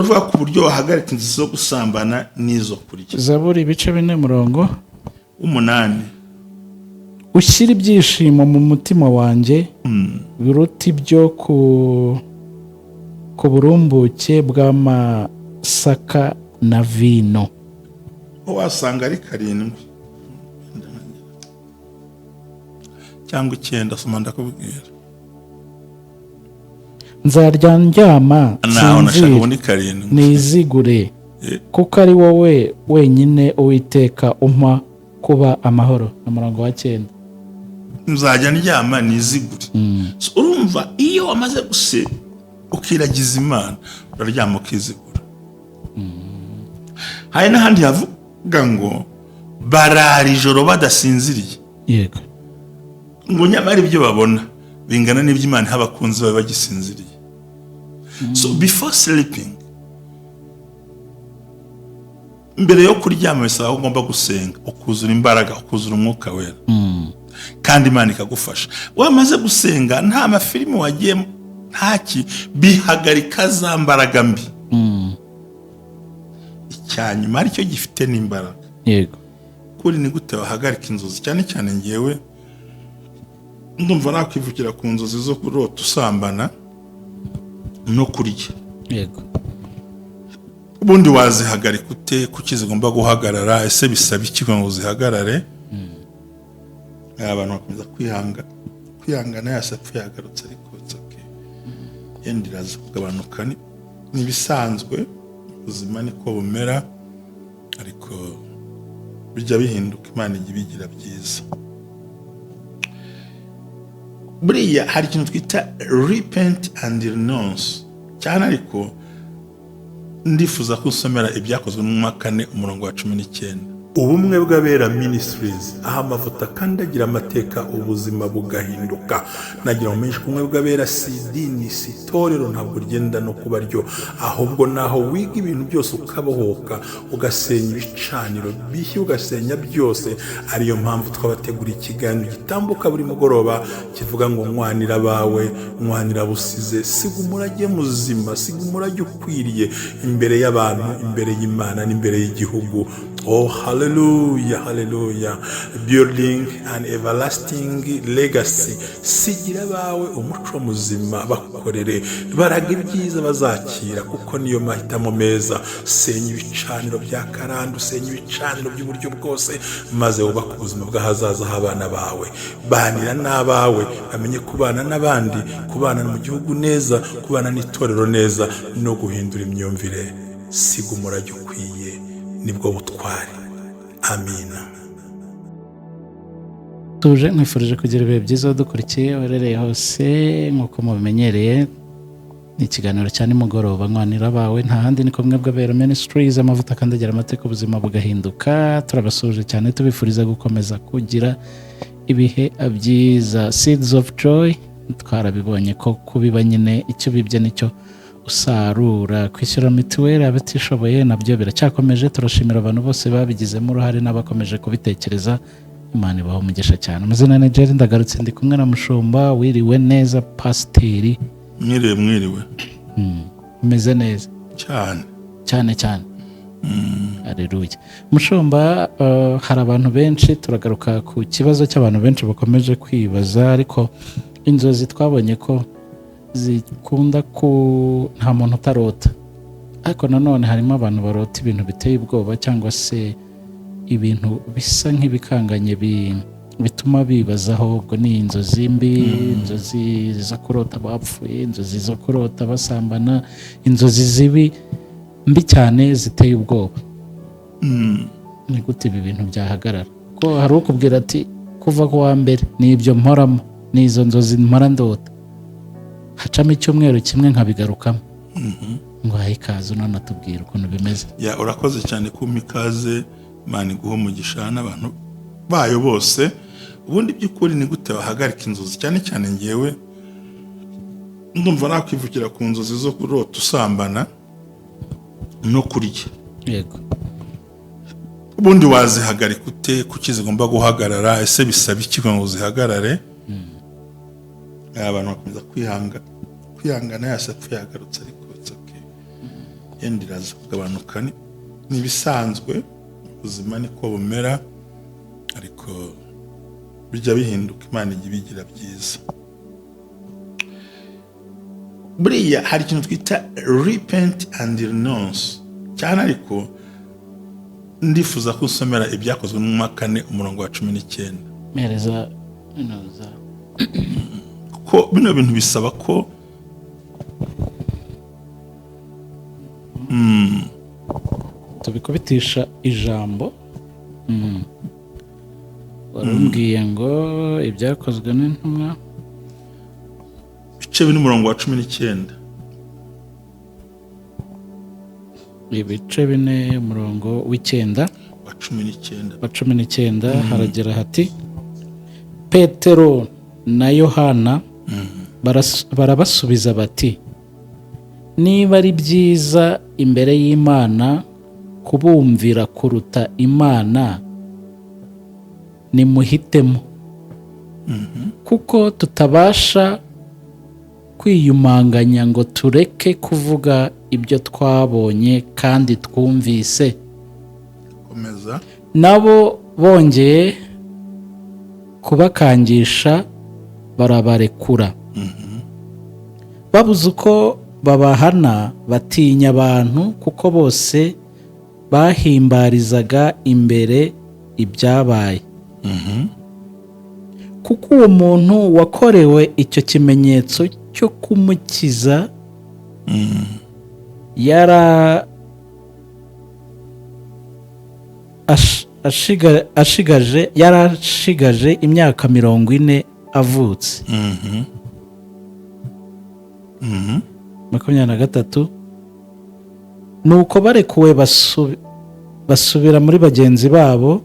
uvuga ku buryo wahagarika inzozi zo gusambana n'izo kurya. Zaburi ibice 4:8. Ushyira ibyishimo mu mutima wanjye biruta ibyo ku burumbuke bw'amasaka na vino. Wasanga ari 7 cyangwa 9 soma ndakubwira. Nzarya ndyama sinzira nizigure kuko ari wowe wenyine Uwiteka umpa kuba amahoro. Umurongo wa 9. Nzajya ndyama nizigure. Urumva iyo wamaze guse ukiragiza Imana uraryama ukizigura. Hari n'ahandi havuga ngo barara ijoro badasinziriye. Yego. Ngo nyamara ibyo babona bingana n'ibyo Imana habakunze babe bagisinziriye. So before sleeping, mbere yo kuryama bisaba ugomba gusenga, ukuzura imbaraga, ukuzura umwuka wera. Kandi Imana ikagufasha. Wamaze gusenga nta mafilimi wagiyemo, ntaki bihagarika za mbaraga mbi. Icyanyuma aricyo gifite n'imbaraga. Yego. Kuri ni gute wahagarika inzozi cyane cyane ngewe ndumva nakwivukira ku nzozi zo kurota usambana no kurya. Yego. Ubundi wazihagarika ute? Kuki zigomba guhagarara? Ese bisaba iki ngo zihagarare? Abantu bakomeza kwihangana yasapfu yagarutse ariko okay. Yendiraza kugabanuka nibisanzwe, ubuzima niko bumera, ariko bijya bihinduka, Imana igibigira byiza. Buriya hari ikintu twita repent and renounce cyane, ariko ndifuza kusomera ibyakozwe mu 4:19. Ubumwe bw'abera ministries, aho amavuta kandi agira amateka ubuzima bugahinduka. Nagira umenyeshe kumwe bw'abera sidini sitorero ntabwo rigenda no kuba ryo, ahubwo naho wiga ibintu byose ukabohoka, ugasenya ibicaniro bishya, ugasenya byose. Ariyo mpamvu twabategura ikiganiro gitambuka buri mugoroba kivuga ngo mwanira bawe, mwanira busize, siga umurage muzima, siga umurage ukwiriye imbere y'abantu, imbere y'Imana n'imbere y'igihugu. Oh, hallelujah, hallelujah. Building an everlasting legacy. Sigira bawe umuco muzima, bakorere baraga ibyiza bazakira, kuko niyo mahitamo meza. Senya ibicaniro bya karande, senya ibicaniro by'uburyo bwose, maze wubaka ubuzima bw'ahazaza h'abana bawe. Banira n'abawe, bamenye kubana n'abandi, kubana mu gihugu neza, kubana n'itorero neza, no guhindura imyumvire. Siga umurage ukwiye, nibwo butwari. Amina. Tuje mwifurije kugira ibihe byiza dukurikiye urereye hose. Nk'uko mubimenyereye ni ikiganiro cyane mugoroba mwanira bawe, nta handi ni kumwe bw'abera ministries, amavuta kandi agira amateka ubuzima bugahinduka. Turabasuje cyane tubifuriza gukomeza kugira ibihe byiza. Seeds of joy twarabibonye ko kubiba nyine icyo bibye nicyo usarura. Kwishyura mituweli abatishoboye nabyo biracyakomeje. Turashimira abantu bose babigizemo uruhare n'abakomeje kubitekereza. Imana ibaho umugisha cyane. Amazina ni Jerry, ndagarutse ndi kumwe na Mushumba. Wiriwe neza Pasiteri? Mwiriwe. Umeze neza cyane. Haleluya. Mushumba, hari abantu benshi, turagaruka ku kibazo cy'abantu benshi bakomeje kwibaza, ariko inzozi twabonye ko zikunda nta muntu utarota, ariko nanone harimo abantu barota ibintu biteye ubwoba cyangwa se ibintu bisa nk'ibikanganye bituma bibazaho. Ubwo ni inzozi mbi, inzozi zo kurota bapfuye, inzozi zo kurota basambana, inzozi zibi mbi cyane ziteye ubwoba. Ni gute ibi bintu byahagarara? Ko hari ukubwira ati kuva ku wa mbere ni ibyo mporamo, ni izo nzozi mpora ndota, hacamo icyumweru kimwe nkabigarukamo. Ngo haye ikaze none atubwira ukuntu bimeze. Urakoze cyane kumpa ikaze. Imana iguhe umugisha n'abantu bayo bose. Ubundi by'ukuri ni gute wahagarika inzozi cyane cyane ngewe ndumva nakwivukira ku nzozi zo kurota usambana no kurya. Yego. Ubundi wazihagarika ute? Kuki zigomba guhagarara? Ese bisaba iki ngo zihagarare? Abantu bakomeza kwihangana yasapfu yagarutse ariko okay. yenda iraza kugabanuka, n'ibisanzwe ubuzima niko bumera, ariko bijya bihinduka, Imana ijya ibigira byiza. Buriya hari ikintu twita repent and renounce cyane, ariko ndifuza ko usomera ibyakozwe mu mwaka 4 umurongo wa 19. mereza inoza Ko bino bintu bisaba ko tubikubitisha ijambo. Warumbwiye ngo ibyakozwe n'intumwa bice bine umurongo wa 19. ibice 4 umurongo w'icyenda wa 19 haragera hati Petero na Yohana barabasubiza bati niba ari byiza imbere y'Imana kubumvira kuruta Imana nimuhitemo, kuko tutabasha kwiyumanganya ngo tureke kuvuga ibyo twabonye kandi twumvise. Komeza. Nabo bongeye kubakangisha barabarekura. Babuze uko babahana batinya abantu, kuko bose bahimbarizaga imbere ibyabaye. Kuko uwo muntu wakorewe icyo kimenyetso cyo kumukiza yarashigaje imyaka 40 avutse. 23. Nuko barekuwe basubira muri bagenzi babo,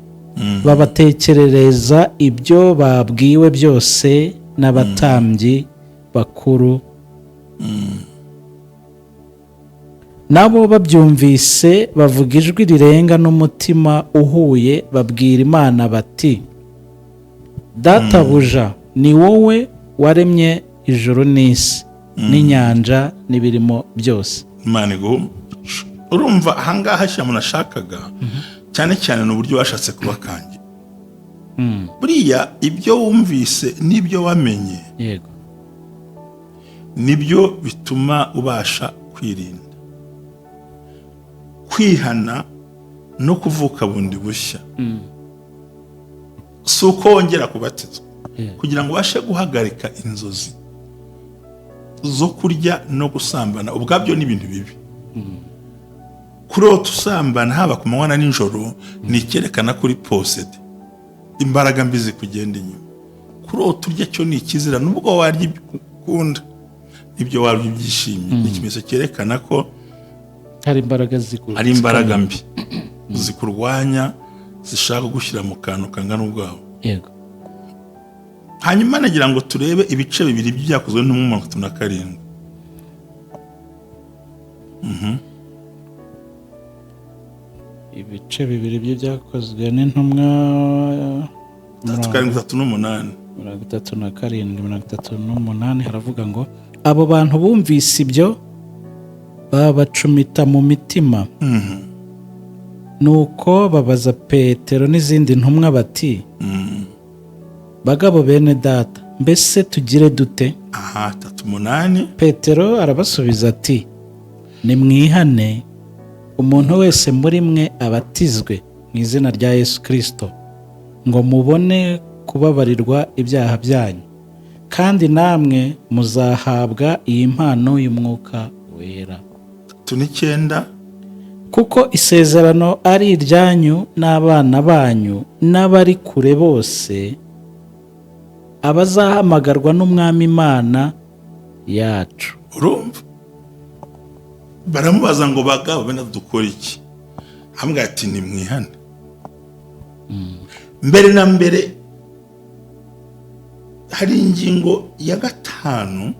babatekerereza ibyo babwiwe byose n'abatambyi bakuru. Nabo babyumvise bavuga ijwi rirenga n'umutima uhuye, babwira Imana bati Databuja, ni wowe waremye ijuru n'isi n'inyanja n'ibirimo byose. Imana iguhe. Urumva ahangaha shyira munashakaga cyane cyane n'uburyo washatse kubakangira. Buriya ibyo wumvise n'ibyo wamenye, yego, nibyo bituma ubasha kwirinda, kwihana no kuvuka bundi bushya. Si uko wongera kubatizwa kugira ngo ubashe guhagarika inzozi zo kurya no gusambana. Ubwabyo ni ibintu bibi. Kurota usambana haba ku manywa na nijoro ni icyerekana kuri posede, imbaraga mbi zikugenda inyuma. Kurota urya cyo ni ikizira, nubwo warya ibyo ukunda, ibyo warya ibyishimye, ni ikimenyetso cyerekana ko hari imbaraga mbi zikurwanya, zishaka gushyira mu kantu kangana ubwawe. Yego. Hanyuma nagira ngo turebe ibice 2 byakozwe n'umwaka 37. Ibice 2 byakozwe n'intumwa 37 haravuga ngo abo bantu bumvise ibyo babacumita mu mitima. Nuko babaza Petero n'izindi ntumwa bati bagabo bene data, mbese tugire dute? 38. Petero arabasubiza ati nimwihane, umuntu wese muri mwe abatizwe mu izina rya Yesu Kristo, ngo mubone kubabarirwa ibyaha byanyu, kandi namwe muzahabwa iyi mpano y'umwuka wera. 9. Kuko isezerano ari iryanyu n'abana banyu n'abari kure bose, abazahamagarwa n'Umwami Imana yacu. Urumva baramubaza ngo bagabo bene dukora iki? Hamwe ati ni mwihane. Mbere na mbere hari ingingo ya 5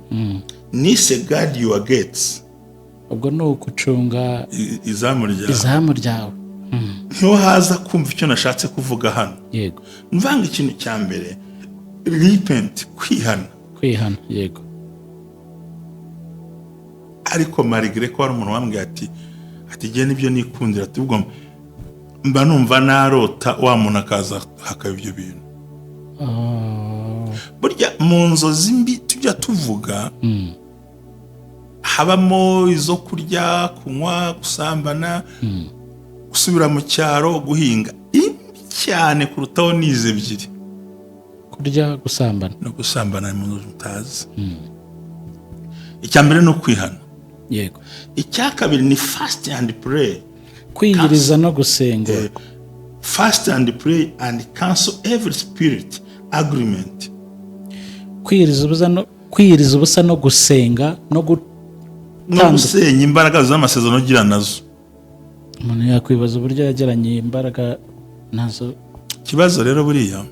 nise guard your gates. Ubwo no gucunga izamu ryawe. Niho haza kumva icyo nashatse kuvuga hano. Yego. Mvanga ikintu cya mbere, repent, kwihana. Yego. Ariko marigre ko hari umuntu wambwiye ati ati igihe nibyo nikundira, tubwo mba numva narota wa muntu akaza hakaba ibyo bintu. Burya mu nzozi mbi tujya tuvuga habamo izo kurya, kunywa, gusambana, gusubira mu cyaro, guhinga. Imbi cyane kurutaho nize ebyiri: kurya, gusambana no gusambana mu nzozi utazi. Icya mbere no kwihana. Yego. Icya kabiri ni fast and pray. Kwiyiriza no gusenga. Fast and pray and cancel every spirit agreement. Kwiyiriza ubusa no gusenga no gusenya imbaraga z'amasezerano ugira nazo. Umuntu yakwibaza uburyo yageranye imbaraga nazo. Kibazo rero buriya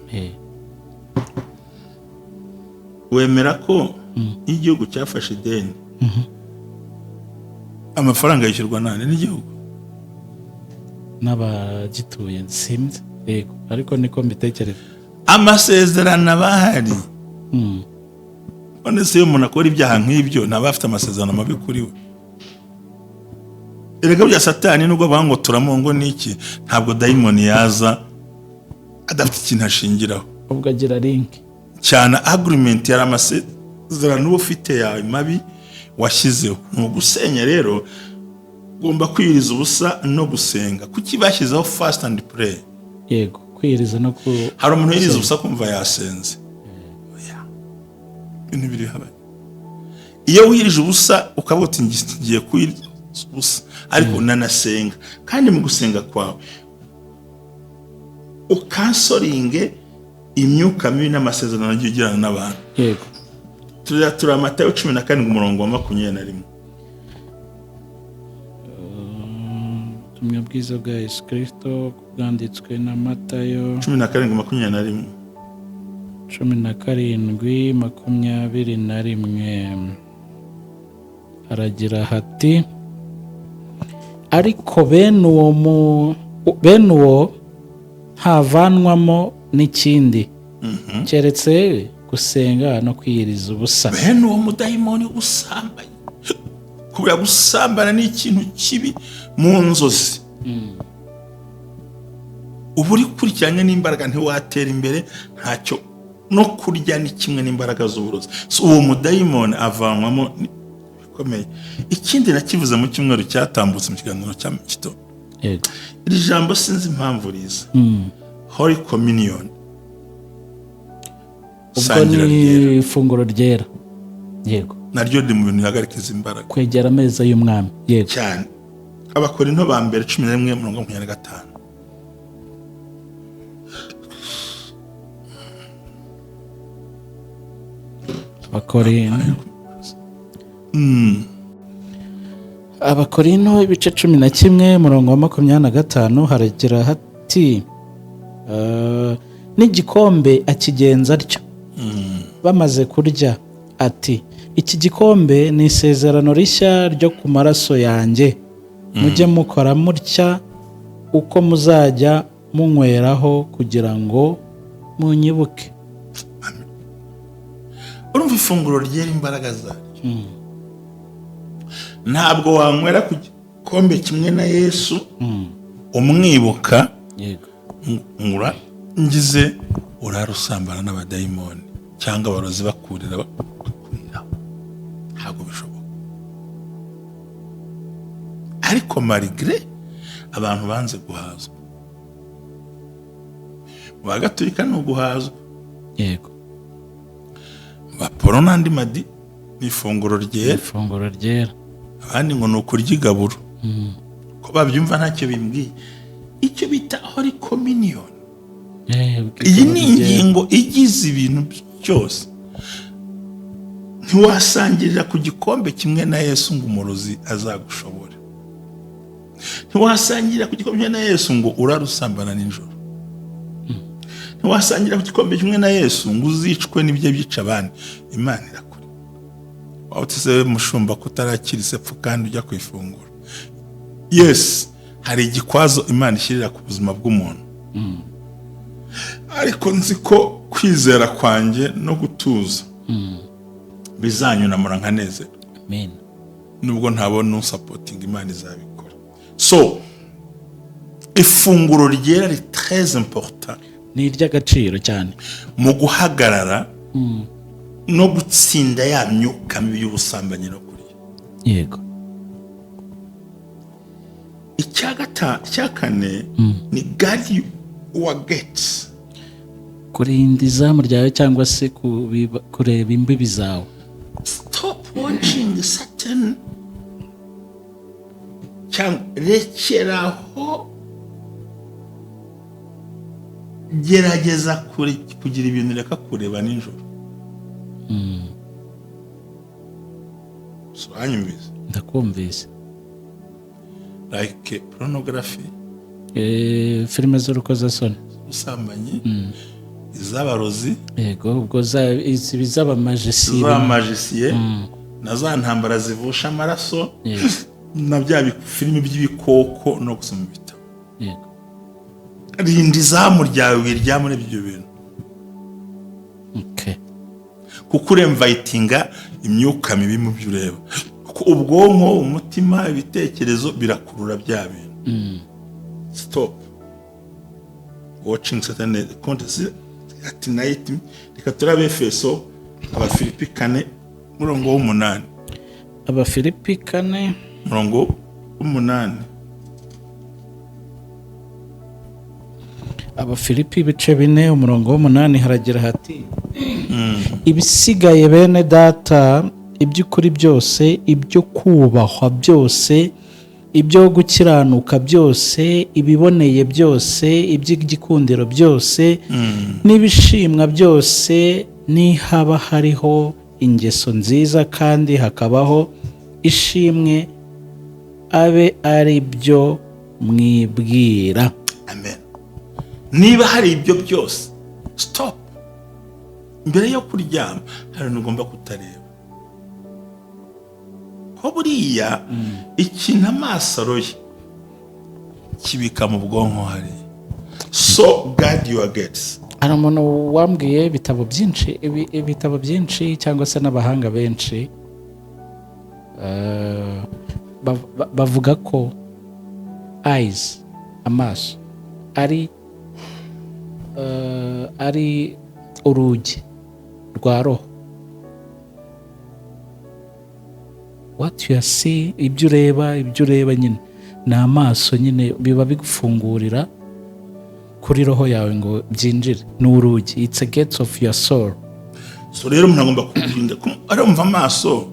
wemera ko igihugu cyafashe ideni amafaranga yishyurwa nane n'igihugu n'abagituye simze? Yego, ariko niko mbitekereza. Amasezerano abahari. None se iyo umuntu akora ibyaha nk'ibyo ntaba afite amasezerano mabi kuri we? Erega bya Satani nubwo bavuga ngo turamongo n'iki, ntabwo dayimoni yaza adafite ikintu ashingiraho. Ubwo agira link cyane agreement yari amasezerano uba ufite yawe mabi washyizeho. Ni ugusenya rero, ugomba kwiyiriza ubusa no gusenga. Kuki bashyizeho fast and pray? Yego, kwiyiriza no hari umuntu yiriza ubusa kumva yasenze. Ibintu biri habaye. Iyo wirije ubusa ukavuga uti ngiye kwiyiriza ubusa ariko nanasenga, kandi mu gusenga kwawe ukansoringe imyuka mibi n'amasezerano agiye ugirana n'abantu. Yego. Turi Matayo 17:21. Ubutumwa bwiza bwa Yesu Kristo bwanditswe na Matayo 17:21. 17:21 haragira hati: ariko bene uwo ntavanwamo n'ikindi keretse gusenga no kwiyiriza ubusa. Bene uwo mudayimoni usambanye. Kubera gusambana ni ikintu kibi mu nzozi. Ubu uri kurikiranye n'imbaraga ntiwatera imbere, ntacyo. No kurya ni kimwe n'imbaraga z'uburozi. So uwo mudayimoni avanwamo bikomeye. Ikindi nakivuze mu cyumweru cyatambutse mu kiganiro cya Kito. Yego. Iri jambo sinzi impamvu riza. Holy Communion. Ubwo ni ifunguro ryera. Yego. Naryo ndi mu bintu bihagarika izi imbaraga. Kwegera ameza y'umwami. Yego. Cyane. Abakorinto ba mbere 11:25. Abakorinto ibice 11:25 haragira hati: n'igikombe akigenza atyo. Bamaze kurya ati: iki gikombe ni isezerano rishya ryo ku maraso yanjye, mujye mukora mutya uko muzajya munyweraho kugira ngo munyibuke. Urumva ifunguro ryera imbaraga zaryo. Ntabwo wanywera ku gikombe kimwe na Yesu umwibuka. Yego. Ngura ngize urarusambana n'abadayimoni cyangwa abarozi bakurira ntabwo bishoboka. Ariko malgré abantu banze guhazwa, bagatulika no guhazwa. Yego. Baporo n'andi madi ni ifunguro ryera. Ifunguro ryera. Abandi ngo ni ukurya igaburo. Ko babyumva ntacyo bimbwiye. Icyo bita Holy Communion. Iyi ni ingingo igize ibintu byose. Ntiwasangirira ku gikombe kimwe na Yesu ngo umurozi azagushobora. Ntiwasangirira ku gikombe kimwe na Yesu ngo urarusambana nijoro. Ntiwasangira ku gikombe kimwe na Yesu ngo uzicwe n'ibyo byica abandi. Imana irakuri. Wawutse mushumba kutarakira isepfu kandi ujya kwifungura. Yes, hari igikwazo Imana ishyirira ku buzima bw'umuntu. Ariko nzi ko kwizera kwanjye no gutuza bizanyunamura nkanezerwa. Amen. Nubwo ntabona supporting Imana izabikora. so ifunguro ryera ri très important, ni iry'agaciro cyane mu guhagarara no gutsinda ya myuka mibi y'ubusambanyi no kurya. yego. icya kane ni guard your gates, kurinda izamu ryawe cyangwa se kureba imbibi zawe. stop watching certain, cyangwa rekeraho, gerageza kugira ibintu reka kureba nijoro. so hanyumvise ndakumvise. like pornography, filime z'urukozasoni, ubusambanyi, iz'abarozi, yego, ubwo iz'abamajisiye na za ntambara zivusha amaraso, na bya filime by'ibikoko no gusoma ibitabo. yego. rinda izamu ryawe wirya muri ibyo bintu. okay. kuko uremvayitinga imyuka mibi mu byo ureba, kuko ubwonko, umutima, ibitekerezo birakurura bya bintu. stop watching certain contents at night. reka turabe Efeso Abafilipi 4 murongo w'8. Abafilipi 4 murongo w'8. Abafilipi ibice 4 umurongo w'8 haragira hati ibisigaye bene data, iby'ukuri byose, ibyo kubahwa byose, ibyo gukiranuka byose, ibiboneye byose, iby'igikundiro byose, n'ibishimwa byose, nihaba hariho ingeso nziza kandi hakabaho ishimwe, abe ari byo mwibwira. Amen. Niba hari ibyo byose, stop. Mbere yo kuryama hari ugomba kutareba. Ko buriya ikintu amaso aroye kibika mu bwonko hari. So guard your gates. Hari umuntu wambwiye ibitabo byinshi cyangwa se n'abahanga benshi bavuga ko eyes, amaso ari urugi rwa roho. what you see, ibyo ureba nyine ni amaso nyine biba bigufungurira kuri roho yawe ngo byinjire. ni urugi, it's a gate of your soul. So rero umuntu agomba kubirinda, arumva amaso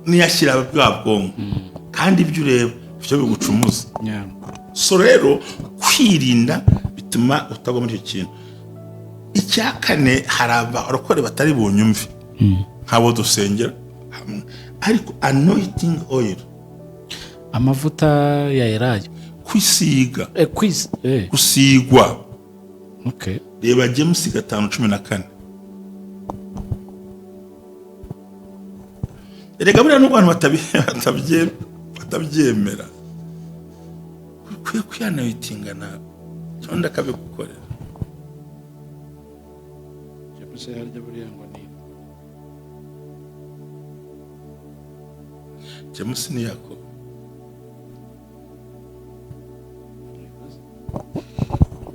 niyashyira bwa bwonko kandi ibyo ureba byo bigucumuza. So rero kwirinda bituma utagwa muri icyo kintu. icya kane, hari abarokore batari bunyumve nk'abo dusengera hamwe, ariko anointing oil, amavuta ya elayo, kwisiga, gusigwa. okay. Reba James 5:14. Erega buriya n'abantu batabyemera ukwiye kwiyanayitinga nawe cyangwa ndakabigukorera. James ni Yakobo.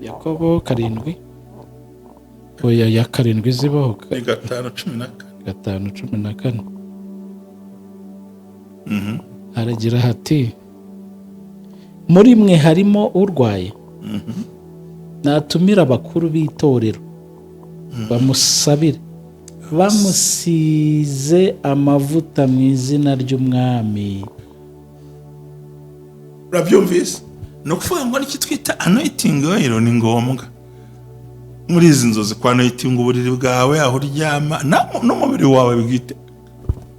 Yakobo 7. oya ya 7 zibaho 5:14. haragira hati muri mwe harimo urwaye, natumira abakuru b'itorero bamusabire, bamusize amavuta mu izina ry'umwami. Urabyumvise? No kuvuga ngo iki twita anointing oil ni ngombwa muri izi nzozi, kwa anointing uburiri bwawe, aho uryama n'umubiri wawe bwite.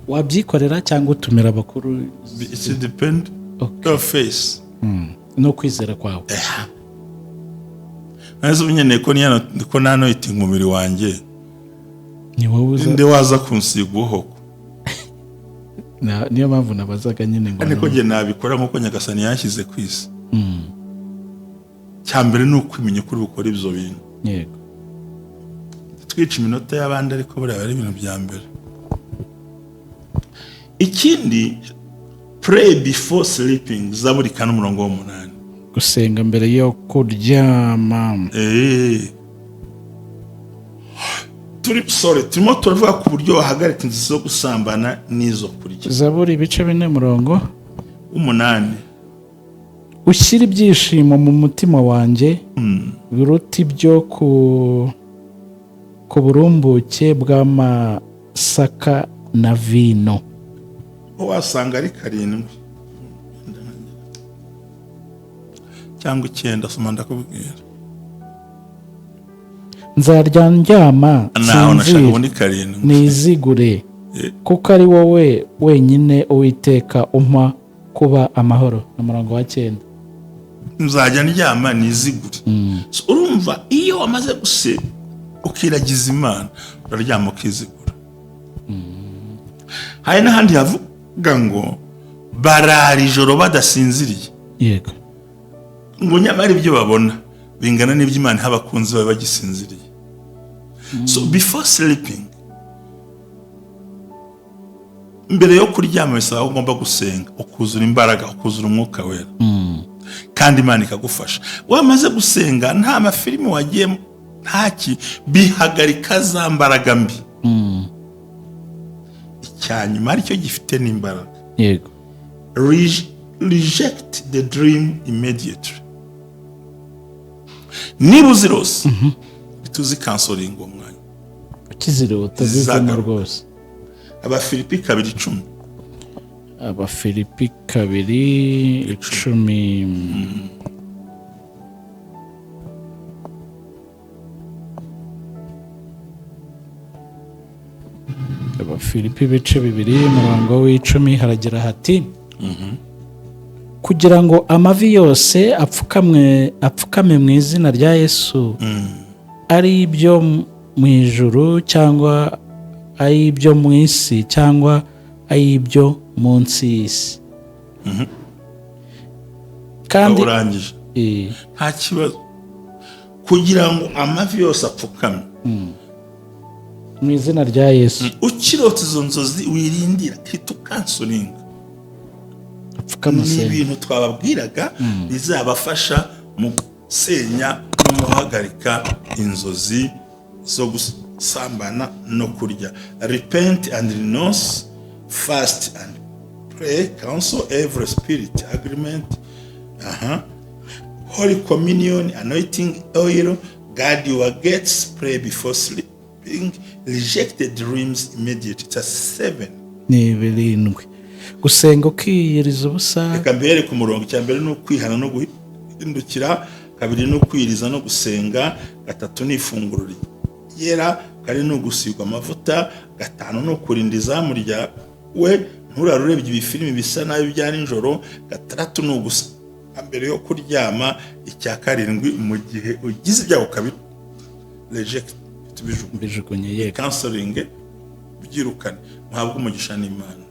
Wabyikorera cyangwa utumira abakuru? It depend your face. No kwizera kwawe. Nazo unyene ko na anointing umubiri wanjye. Ni wowe nde waza kunsiga uhoko. Niyo mpamvu nabazaga nyine ngo ariko nge nabikora nkuko Nyagasani yanshyize ku isi. Cyambere ni ukwimenya kuri gukora ibyo bintu. Yego. Twica iminota y'abandi ariko buriya ari ibintu bya mbere. Ikindi pray before sleeping, Zaburi kane umurongo wa 8. gusenga mbere yo kuryama. turimo turavuga ku buryo wahagarika inzozi zo gusambana n'izo kurya. Zaburi ibice 4 umurongo 8. ushyira ibyishimo mu mutima wanjye biruta ibyo ku burumbuke bw'amasaka na vino. Wasanga ari 7 cyangwa 9, soma ndakubwira. Nzarya ndyama sinzira nizigure kuko ari wowe wenyine Uwiteka umpa kuba amahoro. Umurongo wa 9. Nzajya ndyama nizigure. Urumva iyo wamaze guse ukiragiza Imana uraryama ukizigura. Hari n'ahandi havuga ngo barara ijoro badasinziriye. Yego. Ngo nyamara ibyo babona bingana n'iby'Imana habakunzi bawe bagisinziriye. So before sleeping, mbere yo kuryama bisaba ugomba gusenga, ukuzura imbaraga, ukuzura umwuka wera. Kandi Imana ikagufasha. Wamaze gusenga nta mafilimi wagiyemo, ntaki, bihagarika za mbaraga mbi. Icyanyuma aricyo gifite n'imbaraga. Yego. Reject the dream immediately. Niba uzirose tuzi canceling uwo mwanya. Ukizirota bizana rwose. Abafilipi 2:10. Abafilipi 2:10. Abafilipi ibice 2 umurongo w'10 haragira hati kugira ngo amavi yose apfukame mu izina rya Yesu, ari ibyo mu ijuru cyangwa ari ibyo mu isi cyangwa ari ibyo munsi y'isi. Kandi urangije nta kibazo kugira ngo amavi yose apfukame mu izina rya Yesu. Ukirota izo nzozi wirindira hita ukansoringa. Ni ibintu twababwiraga bizabafasha mu gusenya no guhagarika inzozi zo gusambana no kurya. Repent and renounce, fast and pray, cancel every spirit agreement. Holy communion, anointing oil, guard your gates, pray before sleeping, reject the dreams immediately. It's 7. Ni 7. Gusenga ukiyiriza ubusa. Reka mbere ku murongo cyambere no kwihana no guhindukira, 2 no kwiriza no gusenga, 3 ni ifunguro yera, 4 no gusigwa amavuta, 5 no kurinda izamu ryawe nturarurebye ibifilimi bisa nabi bya nijoro, 6 no gusa mbere yo kuryama, 7 mu gihe ugize ibyago kabiri reject tubijugunye. Bijugunye. Counseling byirukane muhabwe umugisha n'Imana.